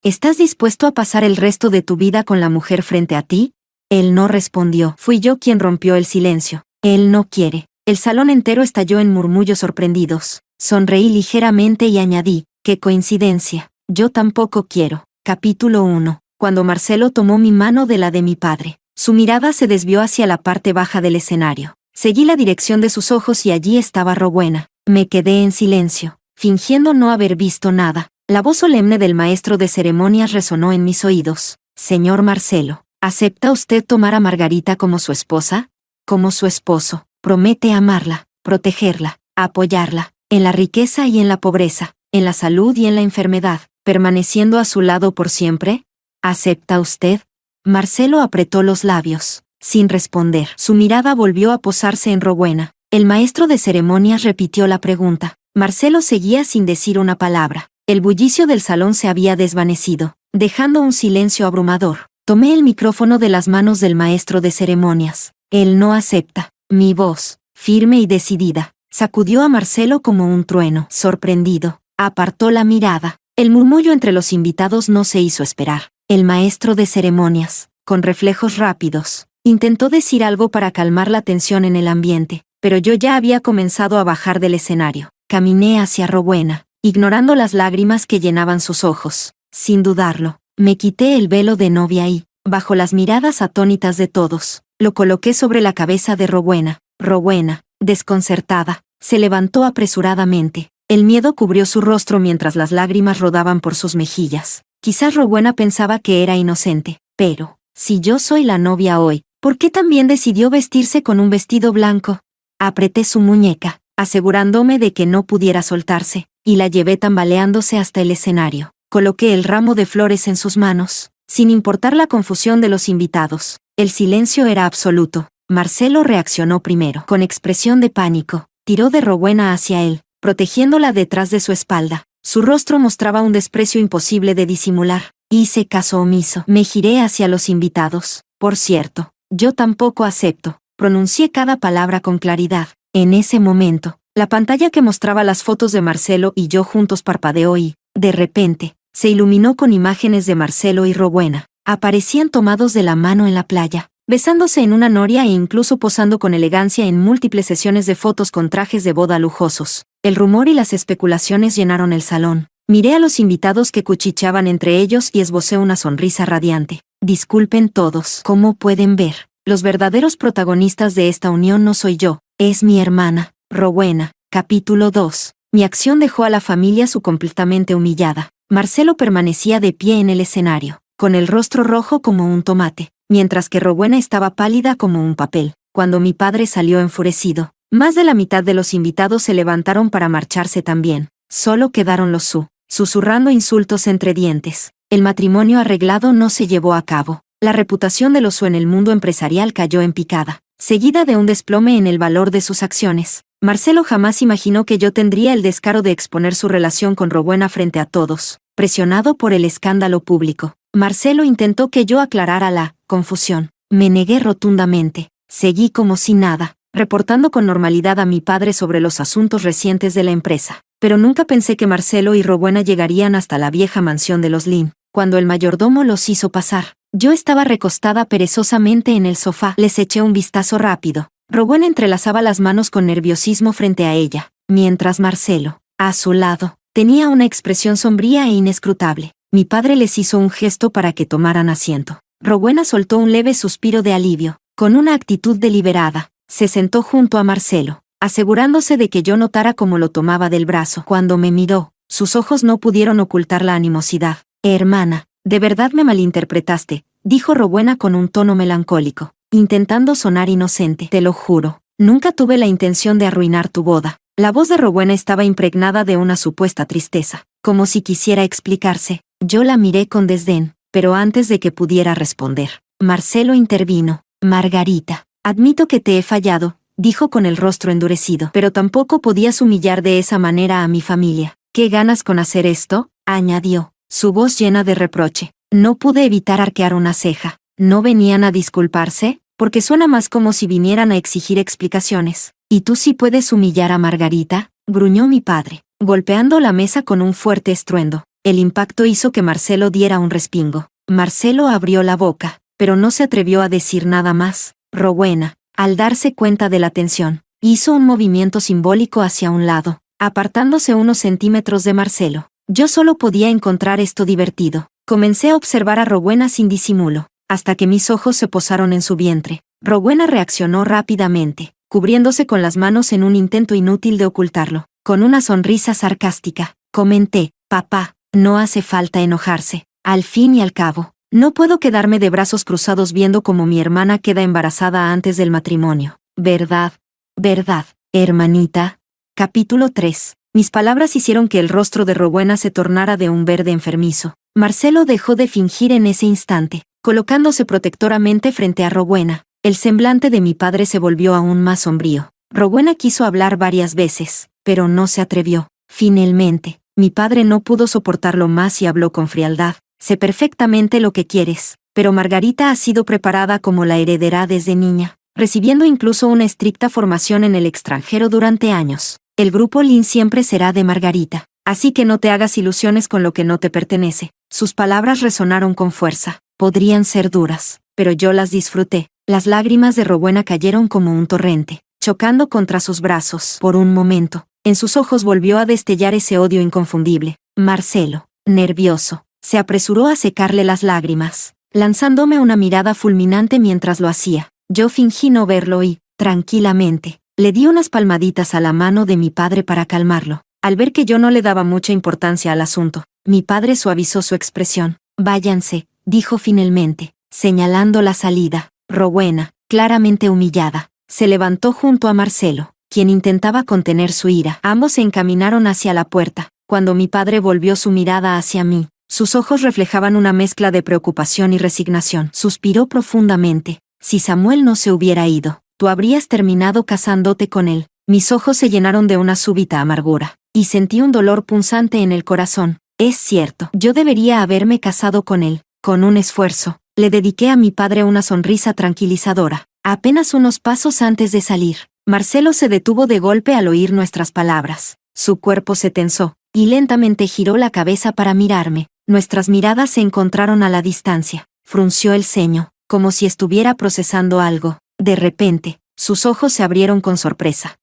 ¿Estás dispuesto a pasar el resto de tu vida con la mujer frente a ti? Él no respondió. Fui yo quien rompió el silencio. Él no quiere. El salón entero estalló en murmullos sorprendidos. Sonreí ligeramente y añadí, ¡qué coincidencia! Yo tampoco quiero. Capítulo 1. Cuando Marcelo tomó mi mano de la de mi padre, su mirada se desvió hacia la parte baja del escenario. Seguí la dirección de sus ojos y allí estaba Rowena. Me quedé en silencio, fingiendo no haber visto nada. La voz solemne del maestro de ceremonias resonó en mis oídos. Señor Marcelo, ¿acepta usted tomar a Margarita como su esposa? Como su esposo. Promete amarla, protegerla, apoyarla, en la riqueza y en la pobreza, en la salud y en la enfermedad, permaneciendo a su lado por siempre. ¿Acepta usted? Marcelo apretó los labios, sin responder. Su mirada volvió a posarse en Rowena. El maestro de ceremonias repitió la pregunta. Marcelo seguía sin decir una palabra. El bullicio del salón se había desvanecido, dejando un silencio abrumador. Tomé el micrófono de las manos del maestro de ceremonias. Él no acepta. Mi voz, firme y decidida, sacudió a Marcelo como un trueno. Sorprendido, apartó la mirada. El murmullo entre los invitados no se hizo esperar. El maestro de ceremonias, con reflejos rápidos, intentó decir algo para calmar la tensión en el ambiente, pero yo ya había comenzado a bajar del escenario. Caminé hacia Rowena, ignorando las lágrimas que llenaban sus ojos. Sin dudarlo, me quité el velo de novia y, bajo las miradas atónitas de todos, lo coloqué sobre la cabeza de Rowena. Rowena, desconcertada, se levantó apresuradamente. El miedo cubrió su rostro mientras las lágrimas rodaban por sus mejillas. Quizás Rowena pensaba que era inocente, pero, si yo soy la novia hoy, ¿por qué también decidió vestirse con un vestido blanco? Apreté su muñeca, asegurándome de que no pudiera soltarse, y la llevé tambaleándose hasta el escenario. Coloqué el ramo de flores en sus manos, sin importar la confusión de los invitados. El silencio era absoluto. Marcelo reaccionó primero. Con expresión de pánico, tiró de Rowena hacia él, protegiéndola detrás de su espalda. Su rostro mostraba un desprecio imposible de disimular. Hice caso omiso. Me giré hacia los invitados. Por cierto, yo tampoco acepto. Pronuncié cada palabra con claridad. En ese momento, la pantalla que mostraba las fotos de Marcelo y yo juntos parpadeó y, de repente, se iluminó con imágenes de Marcelo y Rowena. Aparecían tomados de la mano en la playa, besándose en una noria e incluso posando con elegancia en múltiples sesiones de fotos con trajes de boda lujosos. El rumor y las especulaciones llenaron el salón. Miré a los invitados que cuchicheaban entre ellos y esbocé una sonrisa radiante. Disculpen todos. Como pueden ver, los verdaderos protagonistas de esta unión no soy yo, es mi hermana, Rowena. Capítulo 2. Mi acción dejó a la familia completamente humillada. Marcelo permanecía de pie en el escenario, con el rostro rojo como un tomate, mientras que Rowena estaba pálida como un papel. Cuando mi padre salió enfurecido, más de la mitad de los invitados se levantaron para marcharse también. Solo quedaron los susurrando insultos entre dientes. El matrimonio arreglado no se llevó a cabo. La reputación de los en el mundo empresarial cayó en picada, seguida de un desplome en el valor de sus acciones. Marcelo jamás imaginó que yo tendría el descaro de exponer su relación con Rowena frente a todos. Presionado por el escándalo público, Marcelo intentó que yo aclarara la confusión. Me negué rotundamente. Seguí como si nada, reportando con normalidad a mi padre sobre los asuntos recientes de la empresa. Pero nunca pensé que Marcelo y Rowena llegarían hasta la vieja mansión de los Lin. Cuando el mayordomo los hizo pasar, yo estaba recostada perezosamente en el sofá. Les eché un vistazo rápido. Rowena entrelazaba las manos con nerviosismo frente a ella, mientras Marcelo, a su lado, tenía una expresión sombría e inescrutable. Mi padre les hizo un gesto para que tomaran asiento. Rowena soltó un leve suspiro de alivio. Con una actitud deliberada, se sentó junto a Marcelo, asegurándose de que yo notara cómo lo tomaba del brazo. Cuando me miró, sus ojos no pudieron ocultar la animosidad. Hermana, de verdad me malinterpretaste, dijo Rowena con un tono melancólico, intentando sonar inocente. Te lo juro, nunca tuve la intención de arruinar tu boda. La voz de Rowena estaba impregnada de una supuesta tristeza, como si quisiera explicarse. Yo la miré con desdén, pero antes de que pudiera responder, Marcelo intervino. Margarita, admito que te he fallado, dijo con el rostro endurecido, pero tampoco podías humillar de esa manera a mi familia. ¿Qué ganas con hacer esto?, añadió, su voz llena de reproche. No pude evitar arquear una ceja. ¿No venían a disculparse? Porque suena más como si vinieran a exigir explicaciones. ¿Y tú sí puedes humillar a Margarita?, gruñó mi padre, golpeando la mesa con un fuerte estruendo. El impacto hizo que Marcelo diera un respingo. Marcelo abrió la boca, pero no se atrevió a decir nada más. Rowena, al darse cuenta de la tensión, hizo un movimiento simbólico hacia un lado, apartándose unos centímetros de Marcelo. Yo solo podía encontrar esto divertido. Comencé a observar a Rowena sin disimulo, hasta que mis ojos se posaron en su vientre. Rowena reaccionó rápidamente, cubriéndose con las manos en un intento inútil de ocultarlo. Con una sonrisa sarcástica, comenté: papá, no hace falta enojarse. Al fin y al cabo, no puedo quedarme de brazos cruzados viendo cómo mi hermana queda embarazada antes del matrimonio. ¿Verdad? ¿Verdad, hermanita? Capítulo 3. Mis palabras hicieron que el rostro de Rowena se tornara de un verde enfermizo. Marcelo dejó de fingir en ese instante, colocándose protectoramente frente a Rowena. El semblante de mi padre se volvió aún más sombrío. Rowena quiso hablar varias veces, pero no se atrevió. Finalmente, mi padre no pudo soportarlo más y habló con frialdad. Sé perfectamente lo que quieres, pero Margarita ha sido preparada como la heredera desde niña, recibiendo incluso una estricta formación en el extranjero durante años. El grupo Lin siempre será de Margarita, así que no te hagas ilusiones con lo que no te pertenece. Sus palabras resonaron con fuerza. Podrían ser duras, pero yo las disfruté. Las lágrimas de Rowena cayeron como un torrente, chocando contra sus brazos. Por un momento, en sus ojos volvió a destellar ese odio inconfundible. Marcelo, nervioso, se apresuró a secarle las lágrimas, lanzándome una mirada fulminante mientras lo hacía. Yo fingí no verlo y, tranquilamente, le di unas palmaditas a la mano de mi padre para calmarlo. Al ver que yo no le daba mucha importancia al asunto, mi padre suavizó su expresión. Váyanse, dijo finalmente, señalando la salida. Rowena, claramente humillada, se levantó junto a Marcelo, quien intentaba contener su ira. Ambos se encaminaron hacia la puerta. Cuando mi padre volvió su mirada hacia mí, sus ojos reflejaban una mezcla de preocupación y resignación. Suspiró profundamente. Si Samuel no se hubiera ido, tú habrías terminado casándote con él. Mis ojos se llenaron de una súbita amargura, y sentí un dolor punzante en el corazón. Es cierto, yo debería haberme casado con él. Con un esfuerzo, le dediqué a mi padre una sonrisa tranquilizadora. Apenas unos pasos antes de salir, Marcelo se detuvo de golpe al oír nuestras palabras. Su cuerpo se tensó, y lentamente giró la cabeza para mirarme. Nuestras miradas se encontraron a la distancia. Frunció el ceño, como si estuviera procesando algo. De repente, sus ojos se abrieron con sorpresa.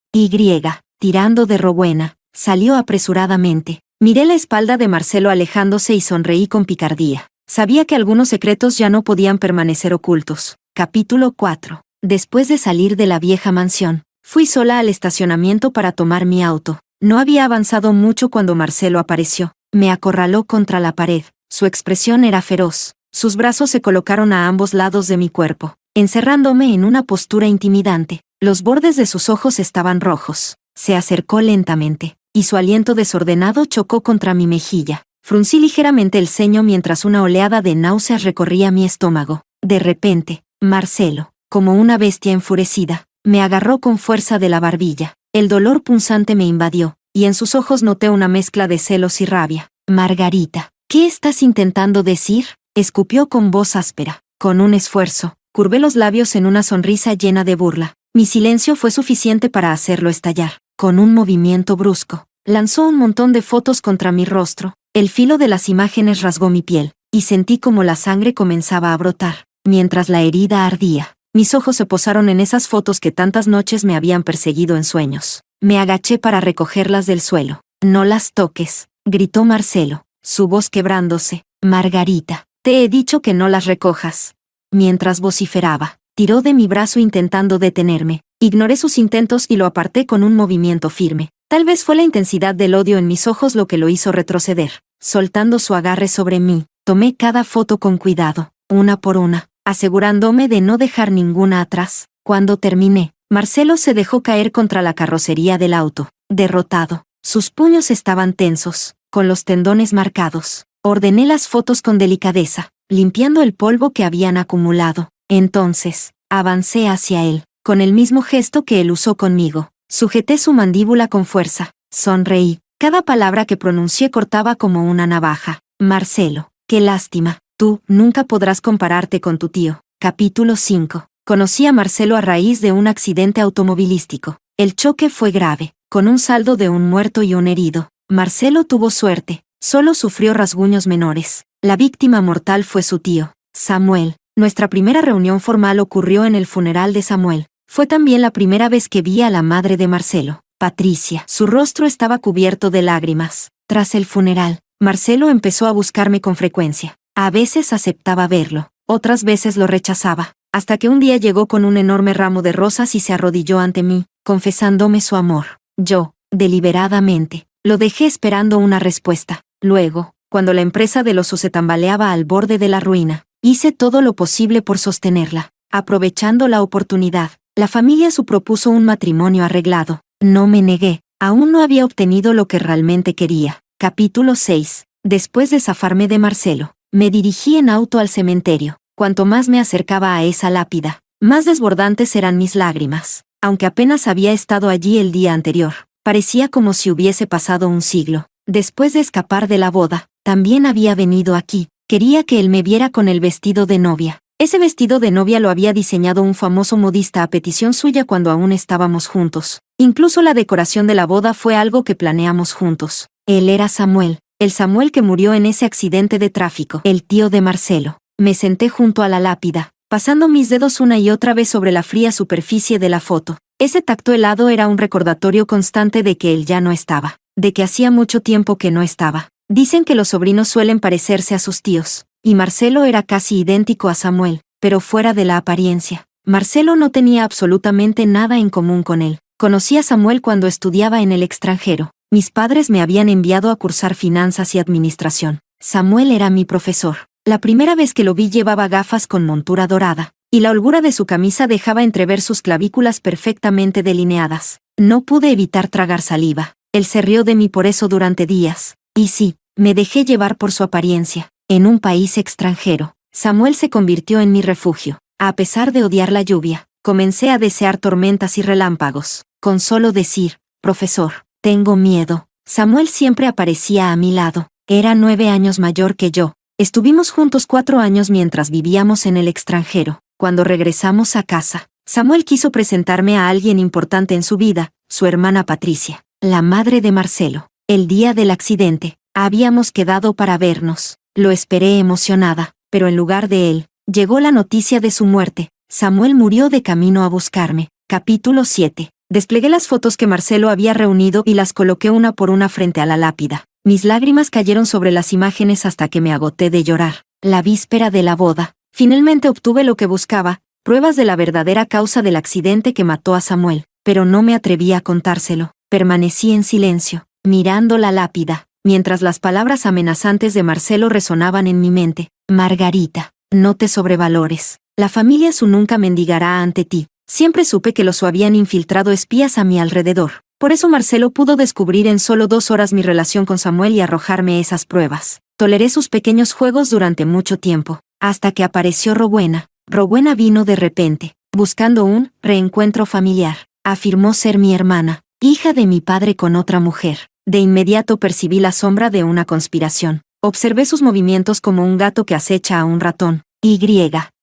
Tirando de Rowena, salió apresuradamente. Miré la espalda de Marcelo alejándose y sonreí con picardía. Sabía que algunos secretos ya no podían permanecer ocultos. Capítulo 4. Después de salir de la vieja mansión, fui sola al estacionamiento para tomar mi auto. No había avanzado mucho cuando Marcelo apareció. Me acorraló contra la pared. Su expresión era feroz. Sus brazos se colocaron a ambos lados de mi cuerpo, encerrándome en una postura intimidante. Los bordes de sus ojos estaban rojos. Se acercó lentamente, y su aliento desordenado chocó contra mi mejilla. Fruncí ligeramente el ceño mientras una oleada de náuseas recorría mi estómago. De repente, Marcelo, como una bestia enfurecida, me agarró con fuerza de la barbilla. El dolor punzante me invadió, y en sus ojos noté una mezcla de celos y rabia. Margarita, ¿qué estás intentando decir? Escupió con voz áspera. Con un esfuerzo, curvé los labios en una sonrisa llena de burla. Mi silencio fue suficiente para hacerlo estallar. Con un movimiento brusco, lanzó un montón de fotos contra mi rostro. El filo de las imágenes rasgó mi piel, y sentí como la sangre comenzaba a brotar. Mientras la herida ardía, mis ojos se posaron en esas fotos que tantas noches me habían perseguido en sueños. Me agaché para recogerlas del suelo. No las toques, gritó Marcelo, su voz quebrándose. Margarita, te he dicho que no las recojas. Mientras vociferaba, tiró de mi brazo intentando detenerme. Ignoré sus intentos y lo aparté con un movimiento firme. Tal vez fue la intensidad del odio en mis ojos lo que lo hizo retroceder. Soltando su agarre sobre mí, tomé cada foto con cuidado, una por una, asegurándome de no dejar ninguna atrás. Cuando terminé, Marcelo se dejó caer contra la carrocería del auto. Derrotado, sus puños estaban tensos, con los tendones marcados. Ordené las fotos con delicadeza, limpiando el polvo que habían acumulado. Entonces, avancé hacia él, con el mismo gesto que él usó conmigo. Sujeté su mandíbula con fuerza. Sonreí. Cada palabra que pronuncié cortaba como una navaja. Marcelo, qué lástima. Tú nunca podrás compararte con tu tío. Capítulo 5. Conocí a Marcelo a raíz de un accidente automovilístico. El choque fue grave, con un saldo de un muerto y un herido. Marcelo tuvo suerte, Solo sufrió rasguños menores. La víctima mortal fue su tío, Samuel. Nuestra primera reunión formal ocurrió en el funeral de Samuel. Fue también la primera vez que vi a la madre de Marcelo, Patricia. Su rostro estaba cubierto de lágrimas. Tras el funeral, Marcelo empezó a buscarme con frecuencia. A veces aceptaba verlo, otras veces lo rechazaba, hasta que un día llegó con un enorme ramo de rosas y se arrodilló ante mí, confesándome su amor. Yo, deliberadamente, lo dejé esperando una respuesta. Luego, cuando la empresa del oso se tambaleaba al borde de la ruina, hice todo lo posible por sostenerla. Aprovechando la oportunidad, la familia su propuso un matrimonio arreglado. No me negué, aún no había obtenido lo que realmente quería. Capítulo 6. Después de zafarme de Marcelo, me dirigí en auto al cementerio. Cuanto más me acercaba a esa lápida, más desbordantes eran mis lágrimas. Aunque apenas había estado allí el día anterior, parecía como si hubiese pasado un siglo. Después de escapar de la boda, también había venido aquí. Quería que él me viera con el vestido de novia. Ese vestido de novia lo había diseñado un famoso modista a petición suya cuando aún estábamos juntos. Incluso la decoración de la boda fue algo que planeamos juntos. Él era Samuel, el Samuel que murió en ese accidente de tráfico, el tío de Marcelo. Me senté junto a la lápida, pasando mis dedos una y otra vez sobre la fría superficie de la foto. Ese tacto helado era un recordatorio constante de que él ya no estaba, de que hacía mucho tiempo que no estaba. Dicen que los sobrinos suelen parecerse a sus tíos, y Marcelo era casi idéntico a Samuel, pero fuera de la apariencia. Marcelo no tenía absolutamente nada en común con él. Conocí a Samuel cuando estudiaba en el extranjero. Mis padres me habían enviado a cursar finanzas y administración. Samuel era mi profesor. La primera vez que lo vi llevaba gafas con montura dorada, y la holgura de su camisa dejaba entrever sus clavículas perfectamente delineadas. No pude evitar tragar saliva. Él se rió de mí por eso durante días. Y sí, me dejé llevar por su apariencia. En un país extranjero, Samuel se convirtió en mi refugio. A pesar de odiar la lluvia, comencé a desear tormentas y relámpagos. Con solo decir, profesor, tengo miedo. Samuel siempre aparecía a mi lado. Era 9 años mayor que yo. Estuvimos juntos 4 años mientras vivíamos en el extranjero. Cuando regresamos a casa, Samuel quiso presentarme a alguien importante en su vida, su hermana Patricia, la madre de Marcelo. El día del accidente, habíamos quedado para vernos. Lo esperé emocionada, pero en lugar de él, llegó la noticia de su muerte. Samuel murió de camino a buscarme. Capítulo 7. Desplegué las fotos que Marcelo había reunido y las coloqué una por una frente a la lápida. Mis lágrimas cayeron sobre las imágenes hasta que me agoté de llorar. La víspera de la boda, finalmente obtuve lo que buscaba, pruebas de la verdadera causa del accidente que mató a Samuel, pero no me atreví a contárselo. Permanecí en silencio, mirando la lápida, mientras las palabras amenazantes de Marcelo resonaban en mi mente. Margarita, no te sobrevalores. La familia Su nunca mendigará ante ti. Siempre supe que los Su habían infiltrado espías a mi alrededor. Por eso Marcelo pudo descubrir en solo 2 horas mi relación con Samuel y arrojarme esas pruebas. Toleré sus pequeños juegos durante mucho tiempo, hasta que apareció Rowena. Rowena vino de repente, buscando un reencuentro familiar. Afirmó ser mi hermana, hija de mi padre con otra mujer. De inmediato percibí la sombra de una conspiración. Observé sus movimientos como un gato que acecha a un ratón.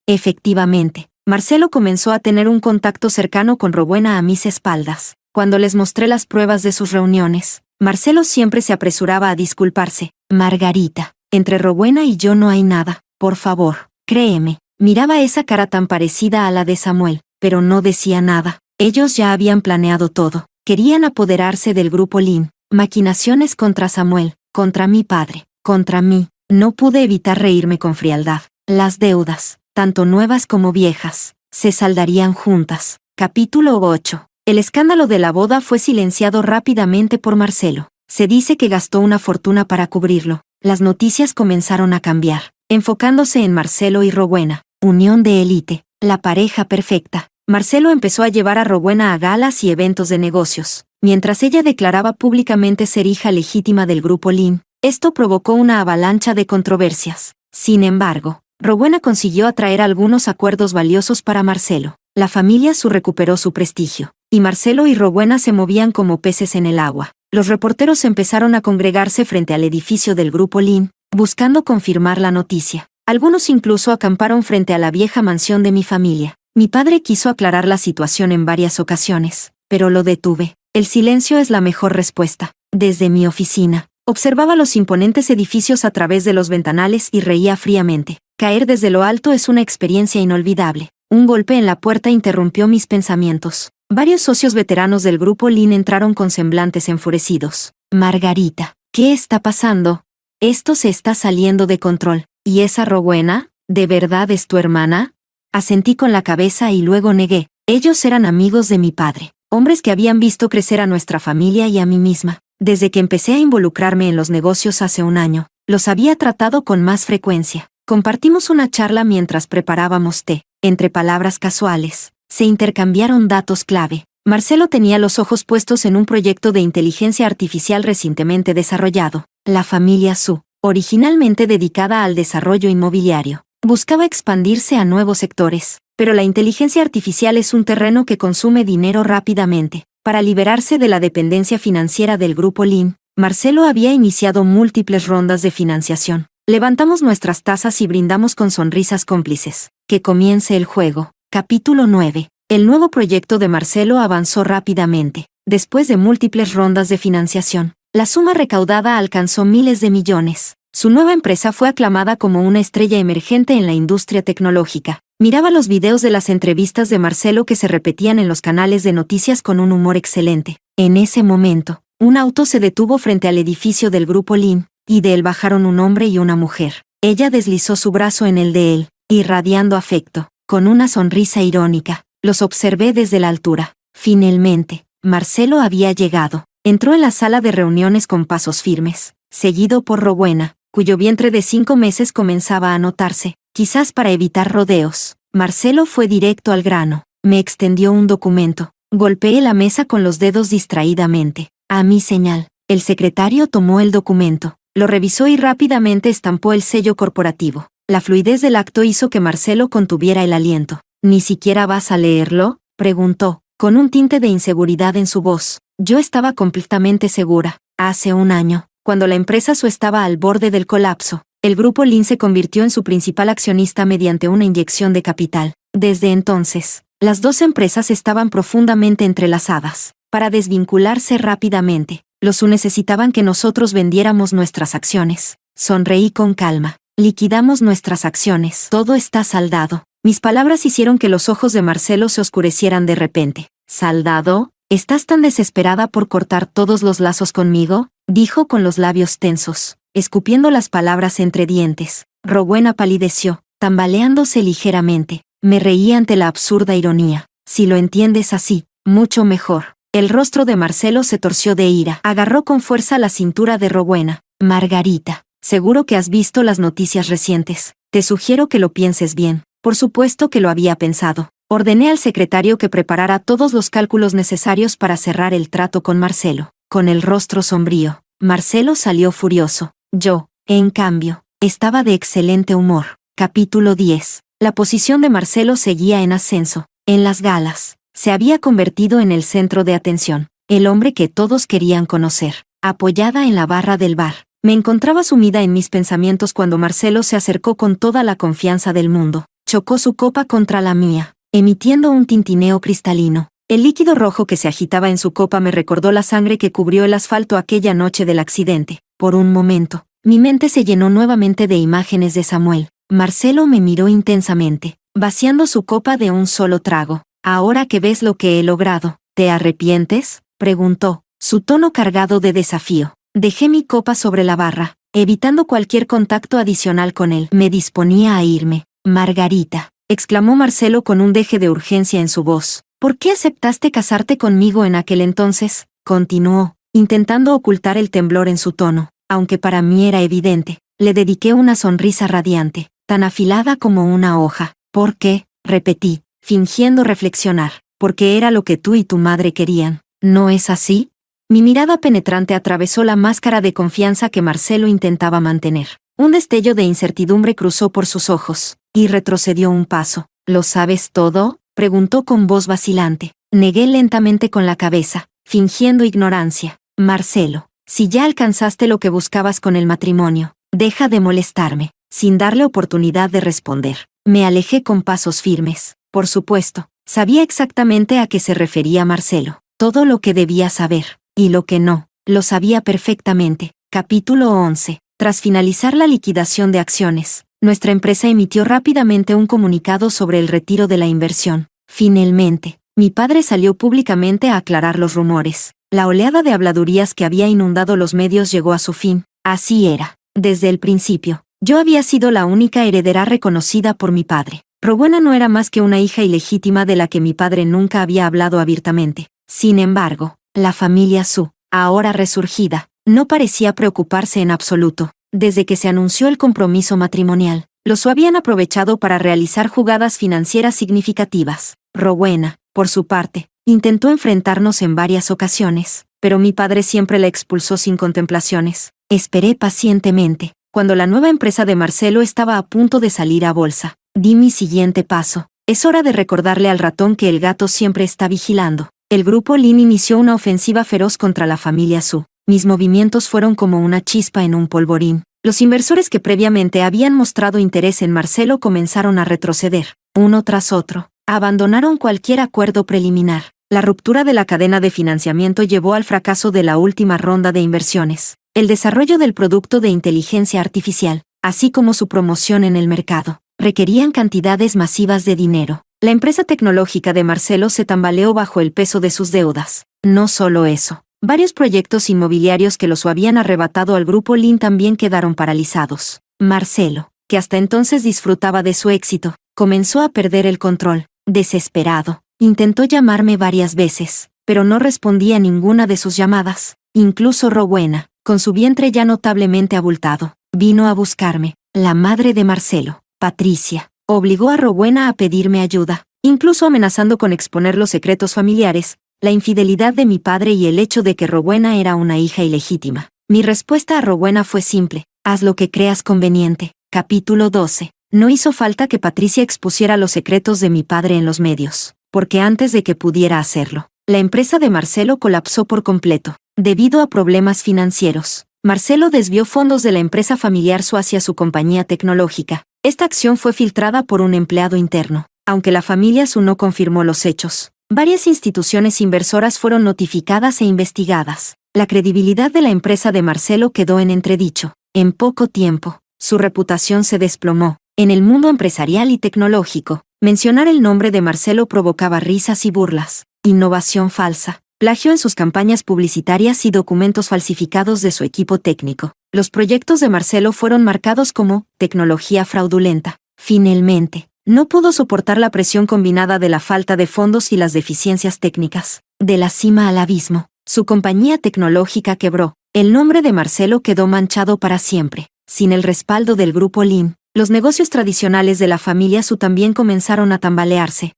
Efectivamente, Marcelo comenzó a tener un contacto cercano con Rowena a mis espaldas. Cuando les mostré las pruebas de sus reuniones, Marcelo siempre se apresuraba a disculparse. Margarita, entre Rowena y yo no hay nada, por favor, créeme. Miraba esa cara tan parecida a la de Samuel, pero no decía nada. Ellos ya habían planeado todo. Querían apoderarse del grupo Lin. Maquinaciones contra Samuel, contra mi padre, contra mí. No pude evitar reírme con frialdad. Las deudas, tanto nuevas como viejas, se saldarían juntas. Capítulo 8. El escándalo de la boda fue silenciado rápidamente por Marcelo. Se dice que gastó una fortuna para cubrirlo. Las noticias comenzaron a cambiar, enfocándose en Marcelo y Rowena. Unión de élite, la pareja perfecta. Marcelo empezó a llevar a Rowena a galas y eventos de negocios, mientras ella declaraba públicamente ser hija legítima del grupo Lin. Esto provocó una avalancha de controversias. Sin embargo, Rowena consiguió atraer algunos acuerdos valiosos para Marcelo. La familia Su recuperó su prestigio, y Marcelo y Rowena se movían como peces en el agua. Los reporteros empezaron a congregarse frente al edificio del grupo Lin, buscando confirmar la noticia. Algunos incluso acamparon frente a la vieja mansión de mi familia. Mi padre quiso aclarar la situación en varias ocasiones, pero lo detuve. El silencio es la mejor respuesta. Desde mi oficina, Observaba los imponentes edificios a través de los ventanales y reía fríamente. Caer desde lo alto es una experiencia inolvidable. Un golpe en la puerta interrumpió mis pensamientos. Varios socios veteranos del grupo Lin entraron con semblantes enfurecidos. Margarita, ¿qué está pasando? Esto se está saliendo de control. ¿Y esa Rowena? ¿De verdad es tu hermana? Asentí con la cabeza y luego negué. Ellos eran amigos de mi padre, hombres que habían visto crecer a nuestra familia y a mí misma. Desde que empecé a involucrarme en los negocios hace un año, los había tratado con más frecuencia. Compartimos una charla mientras preparábamos té. Entre palabras casuales, se intercambiaron datos clave. Marcelo tenía los ojos puestos en un proyecto de inteligencia artificial recientemente desarrollado. La familia Su, originalmente dedicada al desarrollo inmobiliario, buscaba expandirse a nuevos sectores, pero la inteligencia artificial es un terreno que consume dinero rápidamente. Para liberarse de la dependencia financiera del grupo Lin, Marcelo había iniciado múltiples rondas de financiación. Levantamos nuestras tazas y brindamos con sonrisas cómplices. Que comience el juego. Capítulo 9. El nuevo proyecto de Marcelo avanzó rápidamente. Después de múltiples rondas de financiación, la suma recaudada alcanzó miles de millones. Su nueva empresa fue aclamada como una estrella emergente en la industria tecnológica. Miraba los videos de las entrevistas de Marcelo que se repetían en los canales de noticias con un humor excelente. En ese momento, un auto se detuvo frente al edificio del grupo Lin, y de él bajaron un hombre y una mujer. Ella deslizó su brazo en el de él, irradiando afecto. Con una sonrisa irónica, los observé desde la altura. Finalmente, Marcelo había llegado. Entró en la sala de reuniones con pasos firmes, seguido por Rowena, cuyo vientre de 5 meses comenzaba a notarse, quizás para evitar rodeos. Marcelo fue directo al grano. Me extendió un documento. Golpeé la mesa con los dedos distraídamente. A mi señal, el secretario tomó el documento, lo revisó y rápidamente estampó el sello corporativo. La fluidez del acto hizo que Marcelo contuviera el aliento. ¿Ni siquiera vas a leerlo?, preguntó, con un tinte de inseguridad en su voz. Yo estaba completamente segura. Hace un año, cuando la empresa Su estaba al borde del colapso, el grupo Lin se convirtió en su principal accionista mediante una inyección de capital. Desde entonces, las dos empresas estaban profundamente entrelazadas. Para desvincularse rápidamente, los Su necesitaban que nosotros vendiéramos nuestras acciones. Sonreí con calma. Liquidamos nuestras acciones. Todo está saldado. Mis palabras hicieron que los ojos de Marcelo se oscurecieran de repente. ¿Saldado? ¿Estás tan desesperada por cortar todos los lazos conmigo?, dijo con los labios tensos, escupiendo las palabras entre dientes. Rowena palideció, tambaleándose ligeramente. Me reí ante la absurda ironía. Si lo entiendes así, mucho mejor. El rostro de Marcelo se torció de ira. Agarró con fuerza la cintura de Rowena. Margarita, seguro que has visto las noticias recientes. Te sugiero que lo pienses bien. Por supuesto que lo había pensado. Ordené al secretario que preparara todos los cálculos necesarios para cerrar el trato con Marcelo. Con el rostro sombrío, Marcelo salió furioso. Yo, en cambio, estaba de excelente humor. Capítulo 10. La posición de Marcelo seguía en ascenso. En las galas, se había convertido en el centro de atención. El hombre que todos querían conocer. Apoyada en la barra del bar, me encontraba sumida en mis pensamientos cuando Marcelo se acercó con toda la confianza del mundo. Chocó su copa contra la mía, emitiendo un tintineo cristalino. El líquido rojo que se agitaba en su copa me recordó la sangre que cubrió el asfalto aquella noche del accidente. Por un momento, mi mente se llenó nuevamente de imágenes de Samuel. Marcelo me miró intensamente, vaciando su copa de un solo trago. Ahora que ves lo que he logrado, ¿te arrepientes?, preguntó, su tono cargado de desafío. Dejé mi copa sobre la barra, evitando cualquier contacto adicional con él. Me disponía a irme. Margarita, exclamó Marcelo con un deje de urgencia en su voz. ¿Por qué aceptaste casarte conmigo en aquel entonces?, continuó, intentando ocultar el temblor en su tono, aunque para mí era evidente. Le dediqué una sonrisa radiante, tan afilada como una hoja. ¿Por qué?, repetí, fingiendo reflexionar. Porque era lo que tú y tu madre querían. ¿No es así? Mi mirada penetrante atravesó la máscara de confianza que Marcelo intentaba mantener. Un destello de incertidumbre cruzó por sus ojos, y retrocedió un paso. ¿Lo sabes todo?, preguntó con voz vacilante. Negué lentamente con la cabeza, fingiendo ignorancia. Marcelo, si ya alcanzaste lo que buscabas con el matrimonio, deja de molestarme. Sin darle oportunidad de responder, me alejé con pasos firmes. Por supuesto, sabía exactamente a qué se refería Marcelo. Todo lo que debía saber, y lo que no, lo sabía perfectamente. Capítulo 11. Tras finalizar la liquidación de acciones, nuestra empresa emitió rápidamente un comunicado sobre el retiro de la inversión. Finalmente, mi padre salió públicamente a aclarar los rumores. La oleada de habladurías que había inundado los medios llegó a su fin. Así era. Desde el principio, yo había sido la única heredera reconocida por mi padre. Rowena no era más que una hija ilegítima de la que mi padre nunca había hablado abiertamente. Sin embargo, la familia Su, ahora resurgida, no parecía preocuparse en absoluto. Desde que se anunció el compromiso matrimonial, los Su habían aprovechado para realizar jugadas financieras significativas. Rowena, por su parte, intentó enfrentarnos en varias ocasiones, pero mi padre siempre la expulsó sin contemplaciones. Esperé pacientemente. Cuando la nueva empresa de Marcelo estaba a punto de salir a bolsa, di mi siguiente paso. Es hora de recordarle al ratón que el gato siempre está vigilando. El grupo Lin inició una ofensiva feroz contra la familia Su. Mis movimientos fueron como una chispa en un polvorín. Los inversores que previamente habían mostrado interés en Marcelo comenzaron a retroceder, uno tras otro. Abandonaron cualquier acuerdo preliminar. La ruptura de la cadena de financiamiento llevó al fracaso de la última ronda de inversiones. El desarrollo del producto de inteligencia artificial, así como su promoción en el mercado, requerían cantidades masivas de dinero. La empresa tecnológica de Marcelo se tambaleó bajo el peso de sus deudas. No solo eso. Varios proyectos inmobiliarios que los habían arrebatado al grupo Lin también quedaron paralizados. Marcelo, que hasta entonces disfrutaba de su éxito, comenzó a perder el control. Desesperado, intentó llamarme varias veces, pero no respondía a ninguna de sus llamadas. Incluso Rowena, con su vientre ya notablemente abultado, vino a buscarme. La madre de Marcelo, Patricia, obligó a Rowena a pedirme ayuda, incluso amenazando con exponer los secretos familiares, la infidelidad de mi padre y el hecho de que Rowena era una hija ilegítima. Mi respuesta a Rowena fue simple: haz lo que creas conveniente. Capítulo 12. No hizo falta que Patricia expusiera los secretos de mi padre en los medios, porque antes de que pudiera hacerlo, la empresa de Marcelo colapsó por completo, debido a problemas financieros. Marcelo desvió fondos de la empresa familiar Su hacia su compañía tecnológica. Esta acción fue filtrada por un empleado interno. Aunque la familia Su no confirmó los hechos, varias instituciones inversoras fueron notificadas e investigadas. La credibilidad de la empresa de Marcelo quedó en entredicho. En poco tiempo, su reputación se desplomó. En el mundo empresarial y tecnológico, mencionar el nombre de Marcelo provocaba risas y burlas. Innovación falsa, plagio en sus campañas publicitarias y documentos falsificados de su equipo técnico. Los proyectos de Marcelo fueron marcados como tecnología fraudulenta. Finalmente, no pudo soportar la presión combinada de la falta de fondos y las deficiencias técnicas. De la cima al abismo, su compañía tecnológica quebró. El nombre de Marcelo quedó manchado para siempre. Sin el respaldo del grupo Lin, los negocios tradicionales de la familia Su también comenzaron a tambalearse.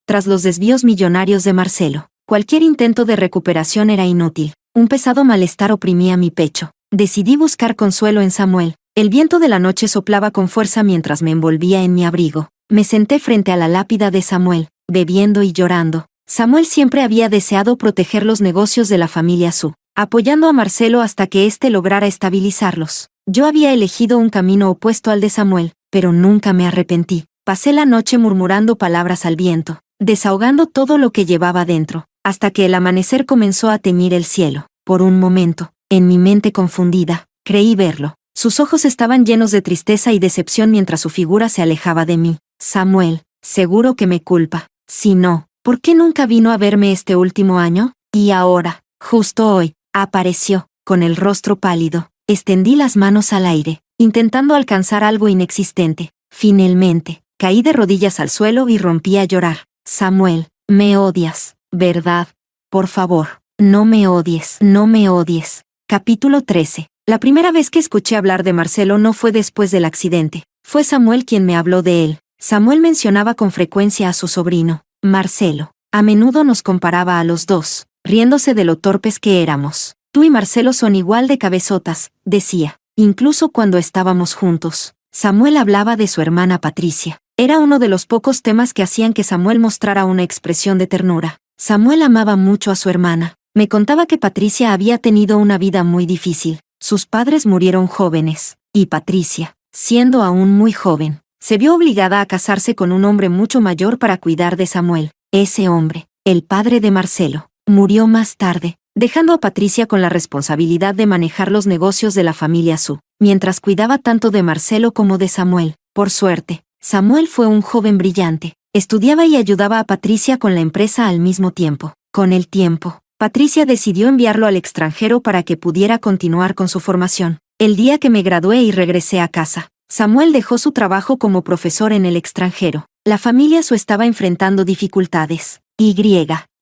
Tras los desvíos millonarios de Marcelo, cualquier intento de recuperación era inútil. Un pesado malestar oprimía mi pecho. Decidí buscar consuelo en Samuel. El viento de la noche soplaba con fuerza mientras me envolvía en mi abrigo. Me senté frente a la lápida de Samuel, bebiendo y llorando. Samuel siempre había deseado proteger los negocios de la familia Su, apoyando a Marcelo hasta que éste lograra estabilizarlos. Yo había elegido un camino opuesto al de Samuel, pero nunca me arrepentí. Pasé la noche murmurando palabras al viento, desahogando todo lo que llevaba dentro, hasta que el amanecer comenzó a teñir el cielo. Por un momento, en mi mente confundida, creí verlo. Sus ojos estaban llenos de tristeza y decepción mientras su figura se alejaba de mí. Samuel, seguro que me culpa. Si no, ¿por qué nunca vino a verme este último año? Y ahora, justo hoy, apareció, con el rostro pálido. Extendí las manos al aire, intentando alcanzar algo inexistente. Finalmente, caí de rodillas al suelo y rompí a llorar. Samuel, me odias, ¿verdad? Por favor, no me odies, no me odies. Capítulo 13. La primera vez que escuché hablar de Marcelo no fue después del accidente. Fue Samuel quien me habló de él. Samuel mencionaba con frecuencia a su sobrino, Marcelo. A menudo nos comparaba a los dos, riéndose de lo torpes que éramos. Tú y Marcelo son igual de cabezotas, decía, incluso cuando estábamos juntos. Samuel hablaba de su hermana Patricia. Era uno de los pocos temas que hacían que Samuel mostrara una expresión de ternura. Samuel amaba mucho a su hermana. Me contaba que Patricia había tenido una vida muy difícil. Sus padres murieron jóvenes, y Patricia, siendo aún muy joven, se vio obligada a casarse con un hombre mucho mayor para cuidar de Samuel. Ese hombre, el padre de Marcelo, murió más tarde, dejando a Patricia con la responsabilidad de manejar los negocios de la familia Su, mientras cuidaba tanto de Marcelo como de Samuel. Por suerte, Samuel fue un joven brillante. Estudiaba y ayudaba a Patricia con la empresa al mismo tiempo. Con el tiempo, Patricia decidió enviarlo al extranjero para que pudiera continuar con su formación. El día que me gradué y regresé a casa, Samuel dejó su trabajo como profesor en el extranjero. La familia Su estaba enfrentando dificultades.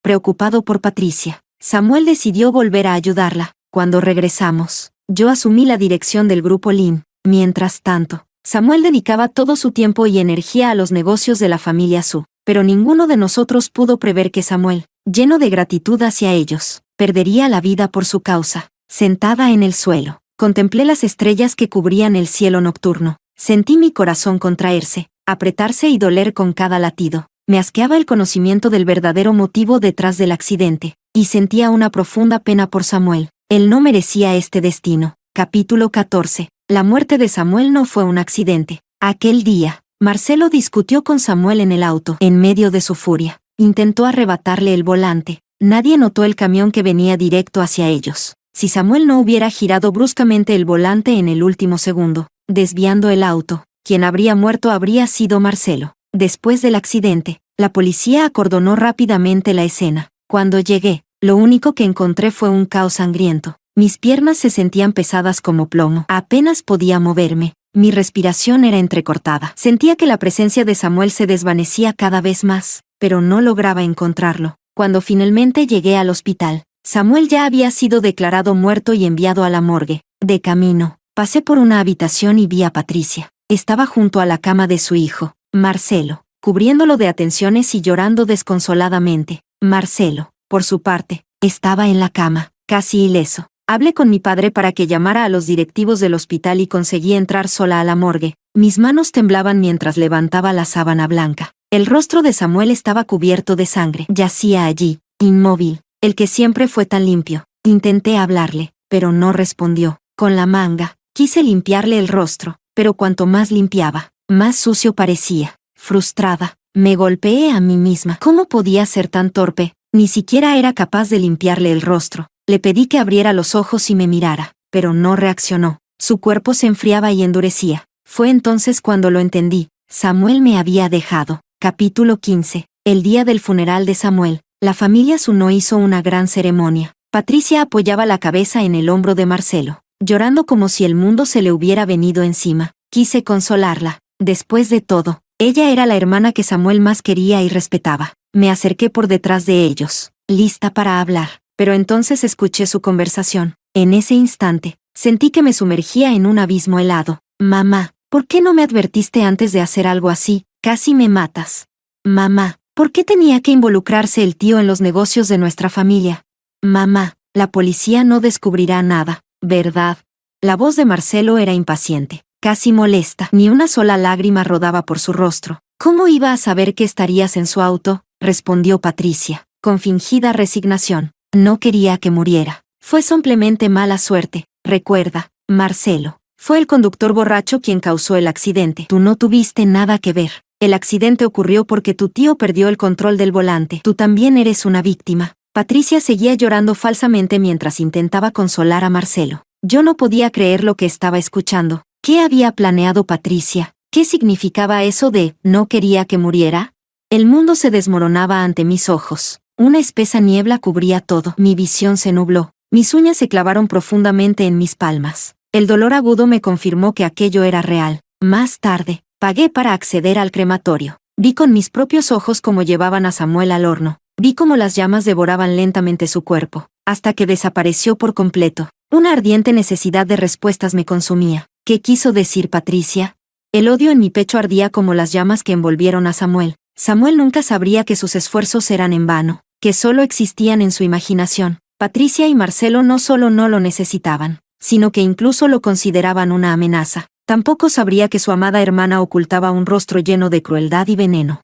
Preocupado por Patricia, Samuel decidió volver a ayudarla. Cuando regresamos, yo asumí la dirección del grupo Lin. Mientras tanto, Samuel dedicaba todo su tiempo y energía a los negocios de la familia Su, pero ninguno de nosotros pudo prever que Samuel, lleno de gratitud hacia ellos, perdería la vida por su causa. Sentada en el suelo, contemplé las estrellas que cubrían el cielo nocturno. Sentí mi corazón contraerse, apretarse y doler con cada latido. Me asqueaba el conocimiento del verdadero motivo detrás del accidente, y sentía una profunda pena por Samuel. Él no merecía este destino. Capítulo 14. La muerte de Samuel no fue un accidente. Aquel día, Marcelo discutió con Samuel en el auto. En medio de su furia, intentó arrebatarle el volante. Nadie notó el camión que venía directo hacia ellos. Si Samuel no hubiera girado bruscamente el volante en el último segundo, desviando el auto, quien habría muerto habría sido Marcelo. Después del accidente, la policía acordonó rápidamente la escena. Cuando llegué, lo único que encontré fue un caos sangriento. Mis piernas se sentían pesadas como plomo. Apenas podía moverme. Mi respiración era entrecortada. Sentía que la presencia de Samuel se desvanecía cada vez más, pero no lograba encontrarlo. Cuando finalmente llegué al hospital, Samuel ya había sido declarado muerto y enviado a la morgue. De camino, pasé por una habitación y vi a Patricia. Estaba junto a la cama de su hijo, Marcelo, cubriéndolo de atenciones y llorando desconsoladamente. Marcelo, por su parte, estaba en la cama, casi ileso. Hablé con mi padre para que llamara a los directivos del hospital y conseguí entrar sola a la morgue. Mis manos temblaban mientras levantaba la sábana blanca. El rostro de Samuel estaba cubierto de sangre. Yacía allí, inmóvil, el que siempre fue tan limpio. Intenté hablarle, pero no respondió. Con la manga, quise limpiarle el rostro, pero cuanto más limpiaba, más sucio parecía. Frustrada, me golpeé a mí misma. ¿Cómo podía ser tan torpe? Ni siquiera era capaz de limpiarle el rostro. Le pedí que abriera los ojos y me mirara, pero no reaccionó. Su cuerpo se enfriaba y endurecía. Fue entonces cuando lo entendí. Samuel me había dejado. Capítulo 15. El día del funeral de Samuel, la familia Su no hizo una gran ceremonia. Patricia apoyaba la cabeza en el hombro de Marcelo, llorando como si el mundo se le hubiera venido encima. Quise consolarla. Después de todo, ella era la hermana que Samuel más quería y respetaba. Me acerqué por detrás de ellos, lista para hablar. Pero entonces escuché su conversación. En ese instante, sentí que me sumergía en un abismo helado. Mamá, ¿por qué no me advertiste antes de hacer algo así? Casi me matas. Mamá, ¿por qué tenía que involucrarse el tío en los negocios de nuestra familia? Mamá, la policía no descubrirá nada, ¿verdad? La voz de Marcelo era impaciente, casi molesta. Ni una sola lágrima rodaba por su rostro. ¿Cómo iba a saber que estarías en su auto? Respondió Patricia, con fingida resignación. No quería que muriera. Fue simplemente mala suerte. Recuerda, Marcelo, fue el conductor borracho quien causó el accidente. Tú no tuviste nada que ver. El accidente ocurrió porque tu tío perdió el control del volante. Tú también eres una víctima. Patricia seguía llorando falsamente mientras intentaba consolar a Marcelo. Yo no podía creer lo que estaba escuchando. ¿Qué había planeado Patricia? ¿Qué significaba eso de no quería que muriera? El mundo se desmoronaba ante mis ojos. Una espesa niebla cubría todo. Mi visión se nubló. Mis uñas se clavaron profundamente en mis palmas. El dolor agudo me confirmó que aquello era real. Más tarde, pagué para acceder al crematorio. Vi con mis propios ojos cómo llevaban a Samuel al horno. Vi cómo las llamas devoraban lentamente su cuerpo, hasta que desapareció por completo. Una ardiente necesidad de respuestas me consumía. ¿Qué quiso decir Patricia? El odio en mi pecho ardía como las llamas que envolvieron a Samuel. Samuel nunca sabría que sus esfuerzos eran en vano, que solo existían en su imaginación. Patricia y Marcelo no solo no lo necesitaban, sino que incluso lo consideraban una amenaza. Tampoco sabría que su amada hermana ocultaba un rostro lleno de crueldad y veneno.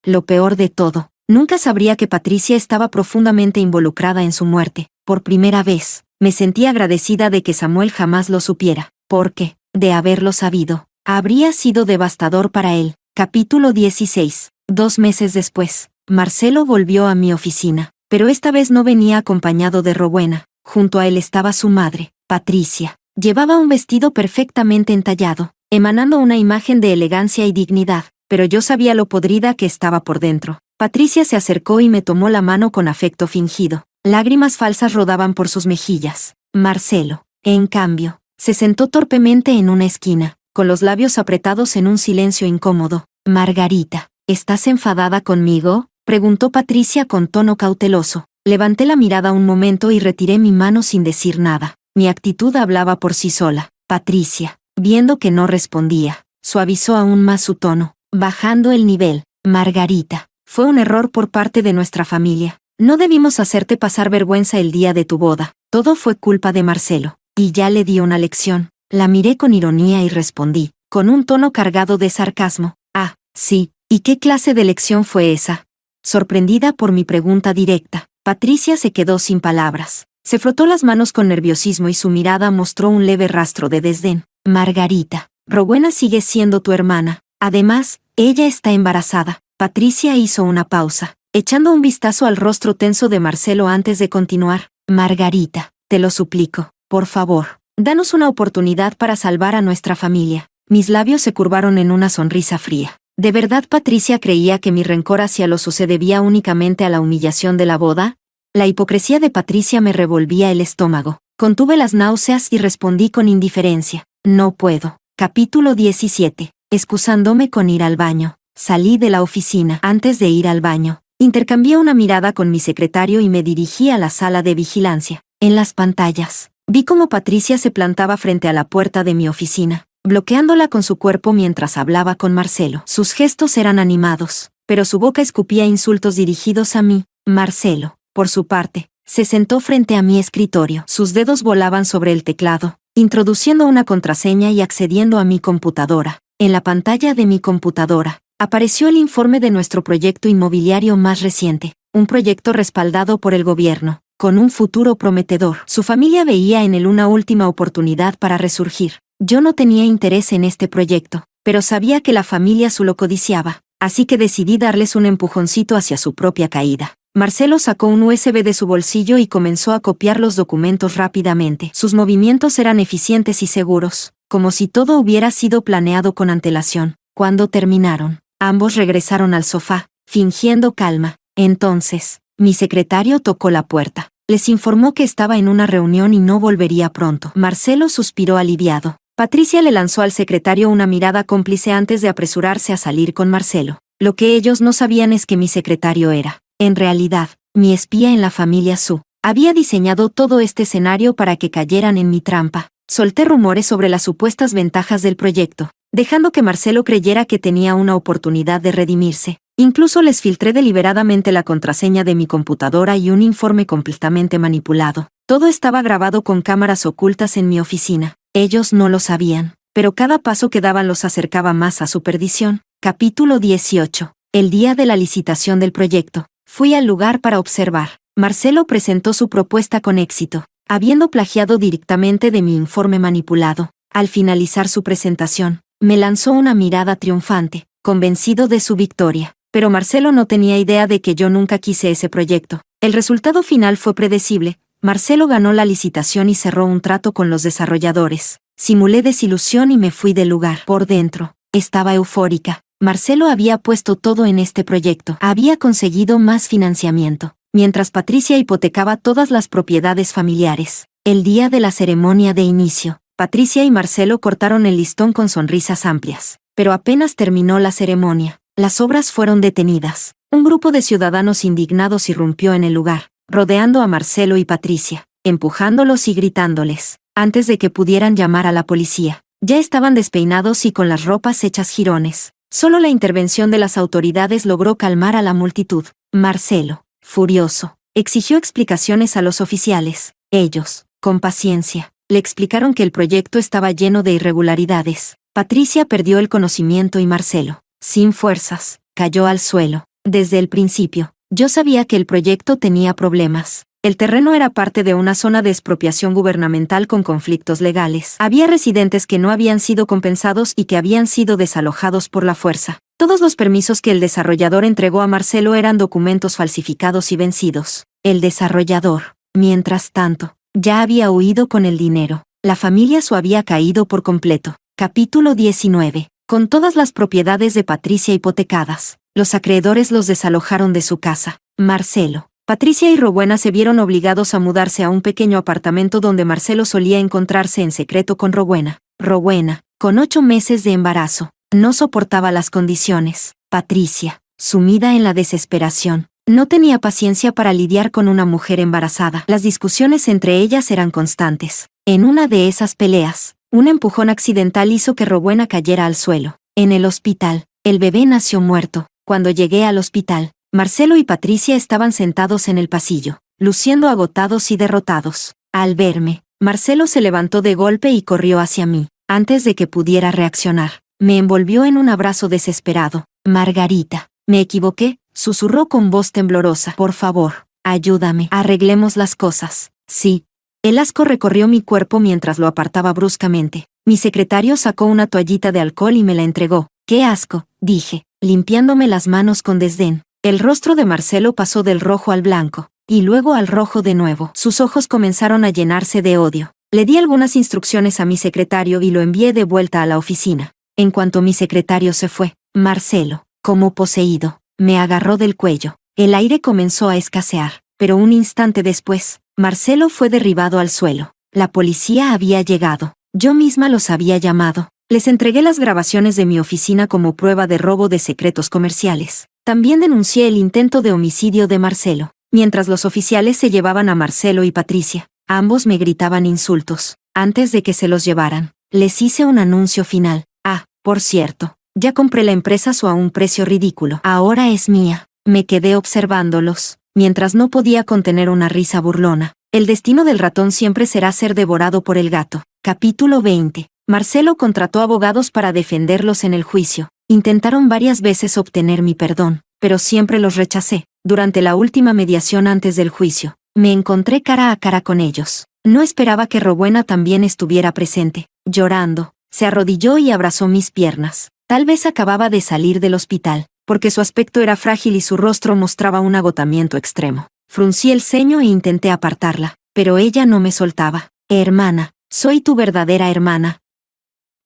Lo peor de todo, nunca sabría que Patricia estaba profundamente involucrada en su muerte. Por primera vez, me sentí agradecida de que Samuel jamás lo supiera, porque, de haberlo sabido, habría sido devastador para él. Capítulo 16. 2 meses después, Marcelo volvió a mi oficina. pero esta vez no venía acompañado de Rowena. Junto a él estaba su madre, Patricia. Llevaba un vestido perfectamente entallado, emanando una imagen de elegancia y dignidad, pero yo sabía lo podrida que estaba por dentro. Patricia se acercó y me tomó la mano con afecto fingido. Lágrimas falsas rodaban por sus mejillas. Marcelo, en cambio, se sentó torpemente en una esquina, con los labios apretados en un silencio incómodo. Margarita, ¿estás enfadada conmigo?, preguntó Patricia con tono cauteloso. Levanté la mirada un momento y retiré mi mano sin decir nada. Mi actitud hablaba por sí sola. Patricia, viendo que no respondía, suavizó aún más su tono, bajando el nivel. Margarita, fue un error por parte de nuestra familia. No debimos hacerte pasar vergüenza el día de tu boda. Todo fue culpa de Marcelo. Y ya le di una lección. La miré con ironía y respondí, con un tono cargado de sarcasmo. Ah, sí. ¿Y qué clase de lección fue esa? Sorprendida por mi pregunta directa, Patricia se quedó sin palabras. Se frotó las manos con nerviosismo y su mirada mostró un leve rastro de desdén. Margarita, Rowena sigue siendo tu hermana. Además, ella está embarazada. Patricia hizo una pausa, echando un vistazo al rostro tenso de Marcelo antes de continuar. Margarita, te lo suplico, por favor, danos una oportunidad para salvar a nuestra familia. Mis labios se curvaron en una sonrisa fría. ¿De verdad Patricia creía que mi rencor hacia Losu se debía únicamente a la humillación de la boda? La hipocresía de Patricia me revolvía el estómago. Contuve las náuseas y respondí con indiferencia. No puedo. Capítulo 17. Excusándome con ir al baño. Salí de la oficina. Antes de ir al baño, intercambié una mirada con mi secretario y me dirigí a la sala de vigilancia. En las pantallas, vi cómo Patricia se plantaba frente a la puerta de mi oficina, bloqueándola con su cuerpo mientras hablaba con Marcelo. Sus gestos eran animados, pero su boca escupía insultos dirigidos a mí. Marcelo, por su parte, se sentó frente a mi escritorio. Sus dedos volaban sobre el teclado, introduciendo una contraseña y accediendo a mi computadora. En la pantalla de mi computadora, apareció el informe de nuestro proyecto inmobiliario más reciente, un proyecto respaldado por el gobierno, con un futuro prometedor. Su familia veía en él una última oportunidad para resurgir. Yo no tenía interés en este proyecto, pero sabía que la familia su lo codiciaba, así que decidí darles un empujoncito hacia su propia caída. Marcelo sacó un USB de su bolsillo y comenzó a copiar los documentos rápidamente. Sus movimientos eran eficientes y seguros, como si todo hubiera sido planeado con antelación. Cuando terminaron, ambos regresaron al sofá, fingiendo calma. Entonces, mi secretario tocó la puerta. Les informó que estaba en una reunión y no volvería pronto. Marcelo suspiró aliviado. Patricia le lanzó al secretario una mirada cómplice antes de apresurarse a salir con Marcelo. Lo que ellos no sabían es que mi secretario era, en realidad, mi espía en la familia Su. Había diseñado todo este escenario para que cayeran en mi trampa. Solté rumores sobre las supuestas ventajas del proyecto, dejando que Marcelo creyera que tenía una oportunidad de redimirse. Incluso les filtré deliberadamente la contraseña de mi computadora y un informe completamente manipulado. Todo estaba grabado con cámaras ocultas en mi oficina. Ellos no lo sabían, pero cada paso que daban los acercaba más a su perdición. Capítulo 18. El día de la licitación del proyecto. Fui al lugar para observar. Marcelo presentó su propuesta con éxito, habiendo plagiado directamente de mi informe manipulado. Al finalizar su presentación, me lanzó una mirada triunfante, convencido de su victoria. Pero Marcelo no tenía idea de que yo nunca quise ese proyecto. El resultado final fue predecible. Marcelo ganó la licitación y cerró un trato con los desarrolladores. Simulé desilusión y me fui del lugar. Por dentro, estaba eufórica. Marcelo había puesto todo en este proyecto. Había conseguido más financiamiento, mientras Patricia hipotecaba todas las propiedades familiares. El día de la ceremonia de inicio, Patricia y Marcelo cortaron el listón con sonrisas amplias. Pero apenas terminó la ceremonia, las obras fueron detenidas. Un grupo de ciudadanos indignados irrumpió en el lugar, rodeando a Marcelo y Patricia, empujándolos y gritándoles, antes de que pudieran llamar a la policía. Ya estaban despeinados y con las ropas hechas jirones. Solo la intervención de las autoridades logró calmar a la multitud. Marcelo, furioso, exigió explicaciones a los oficiales. Ellos, con paciencia, le explicaron que el proyecto estaba lleno de irregularidades. Patricia perdió el conocimiento y Marcelo, sin fuerzas, cayó al suelo. Desde el principio, yo sabía que el proyecto tenía problemas. El terreno era parte de una zona de expropiación gubernamental con conflictos legales. Había residentes que no habían sido compensados y que habían sido desalojados por la fuerza. Todos los permisos que el desarrollador entregó a Marcelo eran documentos falsificados y vencidos. El desarrollador, mientras tanto, ya había huido con el dinero. La familia Su había caído por completo. Capítulo 19. Con todas las propiedades de Patricia hipotecadas, los acreedores los desalojaron de su casa. Marcelo, Patricia y Rowena se vieron obligados a mudarse a un pequeño apartamento donde Marcelo solía encontrarse en secreto con Rowena. Rowena, con 8 meses de embarazo, no soportaba las condiciones. Patricia, sumida en la desesperación, no tenía paciencia para lidiar con una mujer embarazada. Las discusiones entre ellas eran constantes. En una de esas peleas, un empujón accidental hizo que Rowena cayera al suelo. En el hospital, el bebé nació muerto. Cuando llegué al hospital, Marcelo y Patricia estaban sentados en el pasillo, luciendo agotados y derrotados. Al verme, Marcelo se levantó de golpe y corrió hacia mí. Antes de que pudiera reaccionar, me envolvió en un abrazo desesperado. Margarita, me equivoqué, susurró con voz temblorosa. Por favor, ayúdame. Arreglemos las cosas. Sí. El asco recorrió mi cuerpo mientras lo apartaba bruscamente. Mi secretario sacó una toallita de alcohol y me la entregó. ¡Qué asco!, dije, limpiándome las manos con desdén. El rostro de Marcelo pasó del rojo al blanco, y luego al rojo de nuevo. Sus ojos comenzaron a llenarse de odio. Le di algunas instrucciones a mi secretario y lo envié de vuelta a la oficina. En cuanto mi secretario se fue, Marcelo, como poseído, me agarró del cuello. El aire comenzó a escasear, pero un instante después, Marcelo fue derribado al suelo. La policía había llegado. Yo misma los había llamado. Les entregué las grabaciones de mi oficina como prueba de robo de secretos comerciales. También denuncié el intento de homicidio de Marcelo. Mientras los oficiales se llevaban a Marcelo y Patricia, ambos me gritaban insultos. Antes de que se los llevaran, les hice un anuncio final. Ah, por cierto, ya compré la empresa Su a un precio ridículo. Ahora es mía. Me quedé observándolos, mientras no podía contener una risa burlona. El destino del ratón siempre será ser devorado por el gato. Capítulo 20. Marcelo contrató abogados para defenderlos en el juicio. Intentaron varias veces obtener mi perdón, pero siempre los rechacé. Durante la última mediación antes del juicio, me encontré cara a cara con ellos. No esperaba que Rowena también estuviera presente. Llorando, se arrodilló y abrazó mis piernas. Tal vez acababa de salir del hospital, porque su aspecto era frágil y su rostro mostraba un agotamiento extremo. Fruncí el ceño e intenté apartarla, pero ella no me soltaba. Hermana, soy tu verdadera hermana.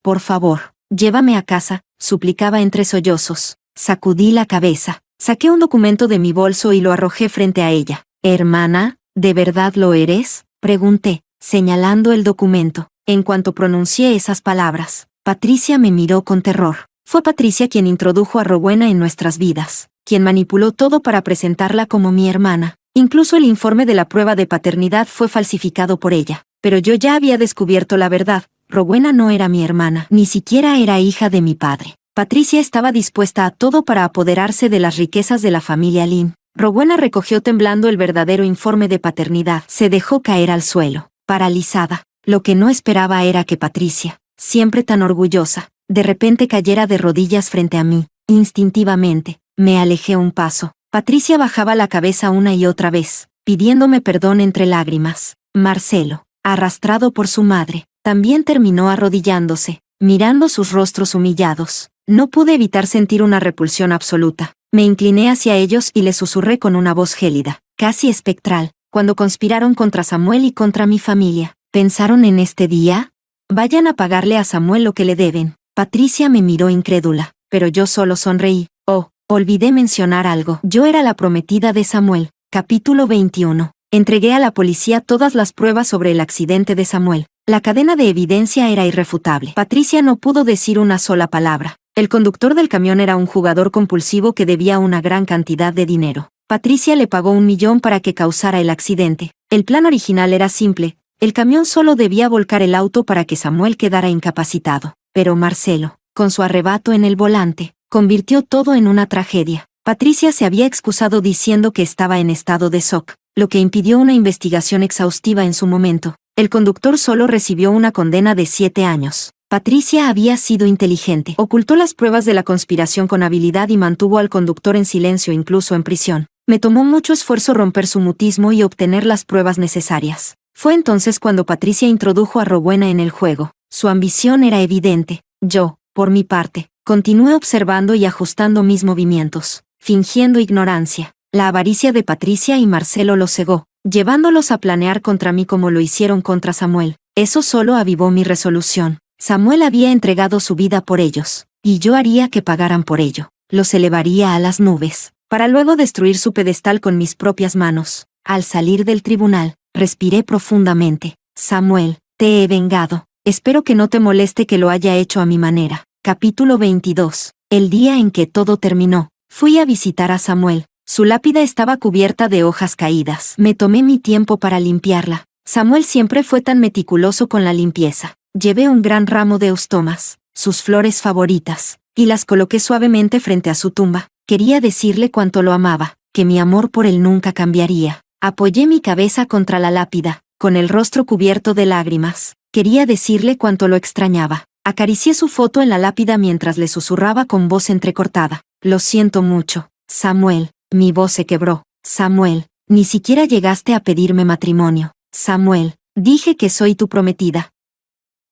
Por favor, llévame a casa, suplicaba entre sollozos. Sacudí la cabeza, saqué un documento de mi bolso y lo arrojé frente a ella. Hermana, ¿de verdad lo eres?, pregunté, señalando el documento. En cuanto pronuncié esas palabras, Patricia me miró con terror. Fue Patricia quien introdujo a Rowena en nuestras vidas, quien manipuló todo para presentarla como mi hermana. Incluso el informe de la prueba de paternidad fue falsificado por ella. Pero yo ya había descubierto la verdad. Rowena no era mi hermana, ni siquiera era hija de mi padre. Patricia estaba dispuesta a todo para apoderarse de las riquezas de la familia Lin. Rowena recogió temblando el verdadero informe de paternidad. Se dejó caer al suelo, paralizada. Lo que no esperaba era que Patricia, siempre tan orgullosa, de repente cayera de rodillas frente a mí. Instintivamente, me alejé un paso. Patricia bajaba la cabeza una y otra vez, pidiéndome perdón entre lágrimas. Marcelo, arrastrado por su madre, también terminó arrodillándose, mirando sus rostros humillados. No pude evitar sentir una repulsión absoluta. Me incliné hacia ellos y les susurré con una voz gélida, casi espectral, cuando conspiraron contra Samuel y contra mi familia. ¿Pensaron en este día? Vayan a pagarle a Samuel lo que le deben. Patricia me miró incrédula, pero yo solo sonreí. Oh, olvidé mencionar algo. Yo era la prometida de Samuel. Capítulo 21. Entregué a la policía todas las pruebas sobre el accidente de Samuel. La cadena de evidencia era irrefutable. Patricia no pudo decir una sola palabra. El conductor del camión era un jugador compulsivo que debía una gran cantidad de dinero. Patricia le pagó 1 millón para que causara el accidente. El plan original era simple. El camión solo debía volcar el auto para que Samuel quedara incapacitado. Pero Marcelo, con su arrebato en el volante, convirtió todo en una tragedia. Patricia se había excusado diciendo que estaba en estado de shock, lo que impidió una investigación exhaustiva en su momento. El conductor solo recibió una condena de 7 años. Patricia había sido inteligente. Ocultó las pruebas de la conspiración con habilidad y mantuvo al conductor en silencio incluso en prisión. Me tomó mucho esfuerzo romper su mutismo y obtener las pruebas necesarias. Fue entonces cuando Patricia introdujo a Rowena en el juego. Su ambición era evidente. Yo, Por mi parte, continué observando y ajustando mis movimientos, fingiendo ignorancia. La avaricia de Patricia y Marcelo los cegó, llevándolos a planear contra mí como lo hicieron contra Samuel. Eso solo avivó mi resolución. Samuel había entregado su vida por ellos, y yo haría que pagaran por ello. Los elevaría a las nubes, para luego destruir su pedestal con mis propias manos. Al salir del tribunal, respiré profundamente. Samuel, te he vengado. Espero que no te moleste que lo haya hecho a mi manera. Capítulo 22. El día en que todo terminó, fui a visitar a Samuel. Su lápida estaba cubierta de hojas caídas. Me tomé mi tiempo para limpiarla. Samuel siempre fue tan meticuloso con la limpieza. Llevé un gran ramo de eustomas, sus flores favoritas, y las coloqué suavemente frente a su tumba. Quería decirle cuánto lo amaba, que mi amor por él nunca cambiaría. Apoyé mi cabeza contra la lápida, con el rostro cubierto de lágrimas. Quería decirle cuánto lo extrañaba. Acaricié su foto en la lápida mientras le susurraba con voz entrecortada. Lo siento mucho, Samuel. Mi voz se quebró. Samuel, ni siquiera llegaste a pedirme matrimonio. Samuel, dije que soy tu prometida.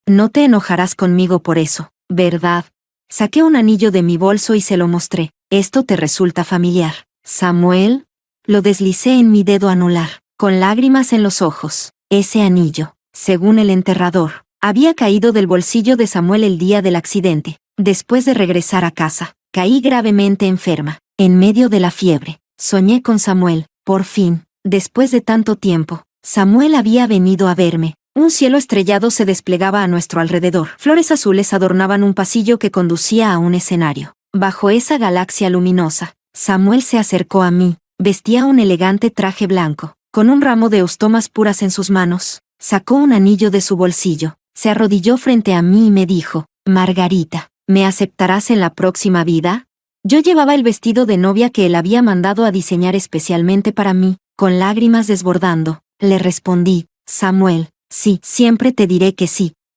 No te enojarás conmigo por eso, ¿verdad? Saqué un anillo de mi bolso y se lo mostré. Esto te resulta familiar. Samuel, lo deslicé en mi dedo anular, con lágrimas en los ojos. Ese anillo, según el enterrador, había caído del bolsillo de Samuel el día del accidente. Después de regresar a casa, caí gravemente enferma. En medio de la fiebre, soñé con Samuel. Por fin, después de tanto tiempo, Samuel había venido a verme. Un cielo estrellado se desplegaba a nuestro alrededor. Flores azules adornaban un pasillo que conducía a un escenario. Bajo esa galaxia luminosa, Samuel se acercó a mí. Vestía un elegante traje blanco, con un ramo de eustomas puras en sus manos. Sacó un anillo de su bolsillo, se arrodilló frente a mí y me dijo: Margarita, ¿me aceptarás en la próxima vida? Yo llevaba el vestido de novia que él había mandado a diseñar especialmente para mí. Con lágrimas desbordando, le respondí: Samuel, sí, siempre te diré que sí.